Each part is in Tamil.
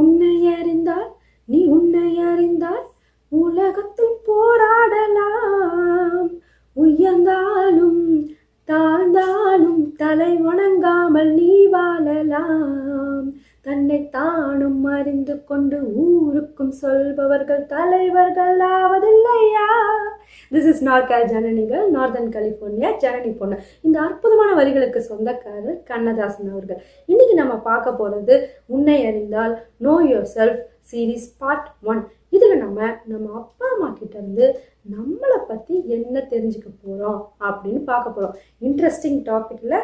உன்னை அறிந்தால் நீ உன்னை அறிந்தால் உலகத்தில் போராடலாம். உயர்ந்தாலும் தாழ்ந்தாலும் தலை வணங்காமல் நீ வாழலாம். தன்னை தானும் அறிந்து கொண்டு ஊருக்கும் சொல்பவர்கள் தலைவர்கள் ஆவதில்லையா? திஸ் இஸ் நார்கா ஜனனிகள், நார்தன் கலிபோர்னியா, ஜனனி பொண்ணு. இந்த அற்புதமான வரிகளுக்கு சொந்தக்காரர் கண்ணதாசன் அவர்கள். இன்னைக்கு நம்ம பார்க்க போறது உன்னை அறிந்தால் no your self series part 1. இதில் நம்ம அப்பா அம்மா கிட்ட இருந்து நம்மளை பற்றி என்ன தெரிஞ்சுக்க போகிறோம் அப்படின்னு பார்க்க போகிறோம். இன்ட்ரெஸ்டிங் டாபிக்ல.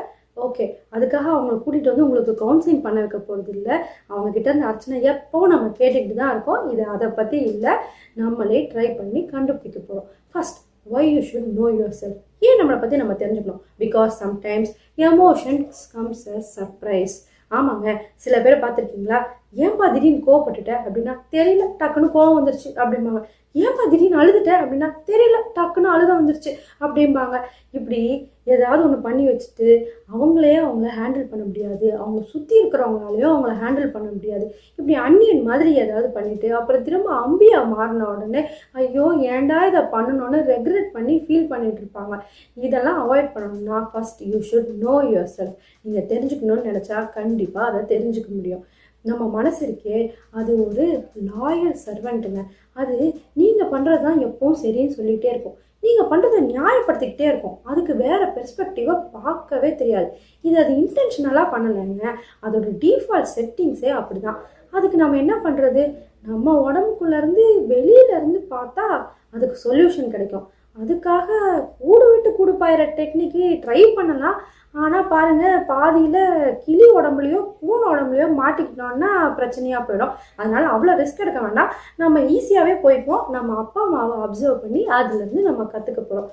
ஓகே, அதுக்காக அவங்களை கூட்டிகிட்டு வந்து உங்களுக்கு கவுன்சிலிங் பண்ண வைக்க போகிறது இல்லை. அவங்கக்கிட்ட இருந்து அர்ச்சனை எப்போ நம்ம கேட்டுக்கிட்டு தான் இருக்கோம். இது அதை பற்றி இல்லை, நம்மளே ட்ரை பண்ணி கண்டுபிடிக்க போகிறோம். First, why you should know yourself. ஏன் நம்மளை பற்றி நம்ம தெரிஞ்சுக்கணும்? Because sometimes emotions comes a surprise. ஆமாங்க, சில பேரை பார்த்துருக்கீங்களா? ஏன்பா திடீர்னு கோவப்பட்டுட்ட அப்படின்னா தெரியல, டக்குன்னு கோவம் வந்துருச்சு அப்படிம்பாங்க. ஏன்பா திடீர்னு அழுதுட்ட அப்படின்னா தெரியல, டக்குன்னு அழுக வந்துருச்சு அப்படிம்பாங்க. இப்படி ஏதாவது ஒன்று பண்ணி வச்சுட்டு அவங்கள ஹேண்டில் பண்ண முடியாது, அவங்க சுற்றி இருக்கிறவங்களாலையும் அவங்கள ஹேண்டில் பண்ண முடியாது. இப்படி அந்நியன் மாதிரி ஏதாவது பண்ணிவிட்டு அப்புறம் திரும்ப அம்பியா மாறின உடனே ஐயோ ஏன்டா இதை பண்ணணும்னு ரெக்ரெட் பண்ணி ஃபீல் பண்ணிட்டு இருப்பாங்க. இதெல்லாம் அவாய்ட் பண்ணணும்னா first you should know your self. நீங்கள் தெரிஞ்சுக்கணும்னு நினச்சா கண்டிப்பாக அதை தெரிஞ்சுக்க முடியும். நம்ம மனசு இருக்கே, அது ஒரு லாயல் சர்வெண்ட்டுங்க. அது நீங்கள் பண்ணுறது தான் எப்பவும் சரின்னு சொல்லிகிட்டே இருக்கும். நீங்கள் பண்ணுறதை நியாயப்படுத்திக்கிட்டே இருக்கும். அதுக்கு வேறு பெர்ஸ்பெக்டிவை பார்க்கவே தெரியாது. அது இன்டென்ஷனலாக பண்ணலைங்க, அதோட டிஃபால்ட் செட்டிங்ஸே அப்படி தான். அதுக்கு நம்ம என்ன பண்ணுறது? நம்ம உடம்புக்குள்ளேருந்து வெளியிலேருந்து பார்த்தா அதுக்கு சொல்யூஷன் கிடைக்கும். அதுக்காக கூடு விட்டு கூடு பாயிற டெக்னிக்கு ட்ரை பண்ணலாம். ஆனால் பாருங்கள், பாதியில் கிளி உடம்புலையோ பூனை உடம்புலையோ மாட்டிக்கிட்டோன்னா பிரச்சனையாக போயிடும். அதனால் அவ்வளோ ரிஸ்க் எடுக்க வேண்டாம். நம்ம ஈஸியாகவே போய்ப்போம். நம்ம அப்பா அம்மாவை அப்சர்வ் பண்ணி அதுலேருந்து நம்ம கற்றுக்க போகிறோம்.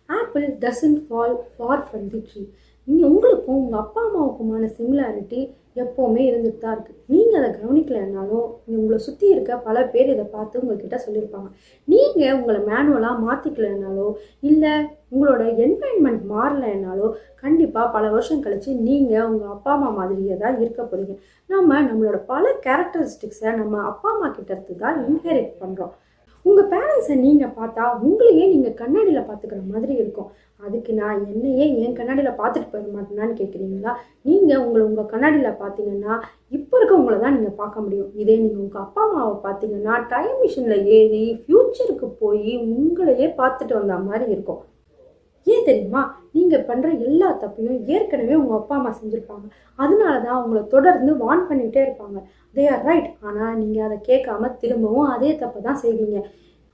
Apple doesn't fall for from the tree. உங்களுக்கும் உங்கள் அப்பா அம்மாவுக்குமான சிமிலாரிட்டி எப்போவுமே இருந்துட்டு தான் இருக்குது. நீங்கள் அதை கவனிக்கலைன்னாலும் உங்களை சுற்றி இருக்க பல பேர் இதை பார்த்து உங்கள்கிட்ட சொல்லியிருப்பாங்க. நீங்கள் உங்களை மேனுவலாக மாற்றிக்கலைன்னாலோ இல்லை உங்களோட என்வாயன்மெண்ட் மாறலைன்னாலோ கண்டிப்பாக பல வருஷம் கழித்து நீங்கள் உங்கள் அப்பா அம்மா மாதிரியே தான் இருக்க போகிறீங்க. நம்மளோட பல கேரக்டரிஸ்டிக்ஸை நம்ம அப்பா அம்மா கிட்ட இருந்து தான் இன்ஹெரிட் பண்ணுறோம். உங்கள் பேரண்ட்ஸை நீங்கள் பார்த்தா உங்களையே நீங்கள் கண்ணாடியில் பார்த்துக்கிற மாதிரி இருக்கும். அதுக்கு நான் என்னையே என் கண்ணாடியில் பார்த்துட்டு போயிட மாட்டேனான்னு கேட்குறீங்களா? நீங்கள் உங்கள் கண்ணாடியில் பார்த்தீங்கன்னா இப்போ இருக்கவங்கள தான் நீங்கள் பார்க்க முடியும். இதே நீங்கள் உங்கள் அப்பா அம்மாவை பார்த்தீங்கன்னா டைம் மிஷினில் ஏறி ஃப்யூச்சருக்கு போய் உங்களையே பார்த்துட்டு வந்த மாதிரி இருக்கும். ஏன் தெரியுமா? நீங்கள் பண்ணுற எல்லா தப்பையும் ஏற்கனவே உங்கள் அப்பா அம்மா செஞ்சுருப்பாங்க. அதனால தான் அவங்கள தொடர்ந்து வார்ன் பண்ணிகிட்டே இருப்பாங்க. They are right. ஆனால் நீங்கள் அதை கேட்காம திரும்பவும் அதே தப்பை தான் செய்வீங்க.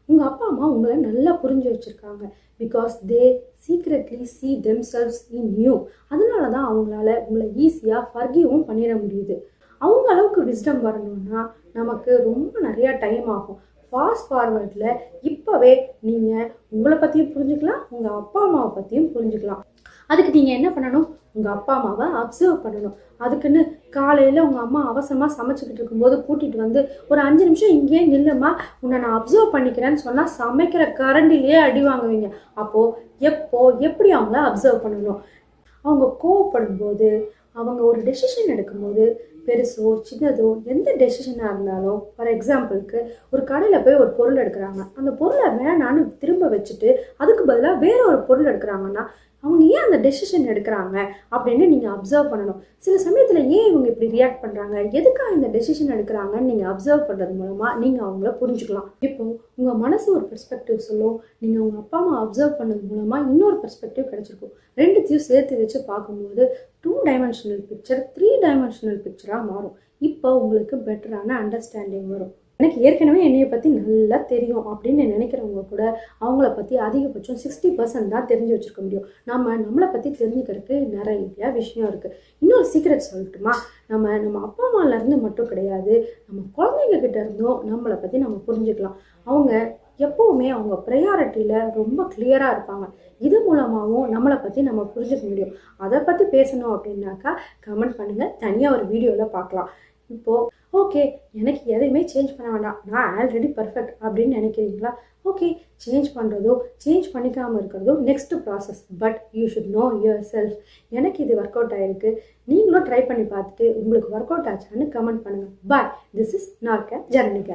உங்கள் அப்பா அம்மா உங்களை நல்லா புரிஞ்சு வச்சுருக்காங்க. Because they secretly see themselves in you. அதனால தான் அவங்களால உங்களை ஈஸியாக ஃபர்கிவும் பண்ணிட முடியுது. அவங்க அளவுக்கு விஸ்டம் வரணும்னா நமக்கு ரொம்ப நிறையா டைம் ஆகும். ஃபாஸ்ட் ஃபார்வர்டில் இப்போவே நீங்கள் உங்களை பற்றியும் புரிஞ்சுக்கலாம், உங்கள் அப்பா அம்மாவை பற்றியும் புரிஞ்சுக்கலாம். அதுக்கு நீங்கள் என்ன பண்ணணும்? உங்கள் அப்பா அம்மாவை அப்சர்வ் பண்ணணும். அதுக்குன்னு காலையில் உங்கள் அம்மா அவசரமாக சமைச்சிக்கிட்டு இருக்கும்போது கூட்டிகிட்டு வந்து ஒரு 5 நிமிஷம் இங்கேயே நில்லுமா, உன்னை நான் அப்சர்வ் பண்ணிக்கிறேன்னு சொன்னால் சமைக்கிற கரண்டிலேயே அடி வாங்குவீங்க. அப்போது எப்படி அவங்கள அப்சர்வ் பண்ணணும்? அவங்க கோவப்படும் போது, அவங்க ஒரு டெசிஷன் எடுக்கும்போது, பெருசோ சின்னதோ எந்த டெசிஷனாக இருந்தாலும், ஃபார் எக்ஸாம்பிளுக்கு ஒரு கடையில் போய் ஒரு பொருள் எடுக்கிறாங்க, அந்த பொருளை வேணான்னு திரும்ப வச்சுட்டு அதுக்கு பதிலாக வேற ஒரு பொருள் எடுக்கிறாங்கன்னா அவங்க ஏன் அந்த டெசிஷன் எடுக்கிறாங்க அப்படின்னு நீங்கள் அப்சர்வ் பண்ணணும். சில சமயத்தில் ஏன் இவங்க இப்படி ரியாக்ட் பண்ணுறாங்க, எதுக்காக இந்த டெசிஷன் எடுக்கிறாங்கன்னு நீங்கள் அப்சர்வ் பண்ணுறது மூலமாக நீங்கள் அவங்கள புரிஞ்சுக்கலாம். இப்போது உங்கள் மனசு ஒரு பெர்ஸ்பெக்டிவ் சொல்லும், நீங்கள் உங்கள் அப்பா அம்மா அப்சர்வ் பண்ணது மூலமாக இன்னொரு பெர்ஸ்பெக்டிவ் கிடச்சிருக்கும். ரெண்டுத்தையும் சேர்த்து வச்சு பார்க்கும்போது 2 டைமென்ஷனல் பிக்சர் 3 டைமென்ஷனல் பிக்சராக மாறும். இப்போ உங்களுக்கு பெட்டரான அண்டர்ஸ்டாண்டிங் வரும். எனக்கு ஏற்கனவே என்னையை பற்றி நல்லா தெரியும் அப்படின்னு நினைக்கிறவங்க கூட அவங்கள பற்றி அதிகபட்சம் 60% தான் தெரிஞ்சு வச்சுருக்க முடியும். நம்மளை பற்றி தெரிஞ்சுக்கிறதுக்கு நிறைய விஷயம் இருக்குது. இன்னொரு சீக்ரெட் சொல்லட்டுமா? நம்ம அப்பா அம்மாலேருந்து மட்டும் கிடையாது, நம்ம குழந்தைங்க கிட்ட இருந்தும் நம்மளை பற்றி நம்ம புரிஞ்சுக்கலாம். அவங்க எப்போவுமே அவங்க ப்ரையாரிட்டியில் ரொம்ப கிளியராக இருப்பாங்க. இது மூலமாகவும் நம்மளை பற்றி நம்ம புரிஞ்சுக்க முடியும். அதை பற்றி பேசணும் அப்படின்னாக்கா கமெண்ட் பண்ணுங்கள், தனியாக ஒரு வீடியோவில் பார்க்கலாம். இப்போது ஓகே, எனக்கு எதையுமே சேஞ்ச் பண்ண வேண்டாம், நான் ஆல்ரெடி பர்ஃபெக்ட் அப்படின்னு நினைக்கிறீங்களா? ஓகே, சேஞ்ச் பண்ணுறதோ சேஞ்ச் பண்ணிக்காமல் இருக்கிறதோ next process. But you should know your self. எனக்கு இது ஒர்க் அவுட் ஆகிருக்கு, நீங்களும் ட்ரை பண்ணி பார்த்துட்டு உங்களுக்கு ஒர்க் அவுட் ஆச்சான்னு கமெண்ட் பண்ணுங்கள். பாய், திஸ் இஸ் நார்கேர் ஜர்னிகர்.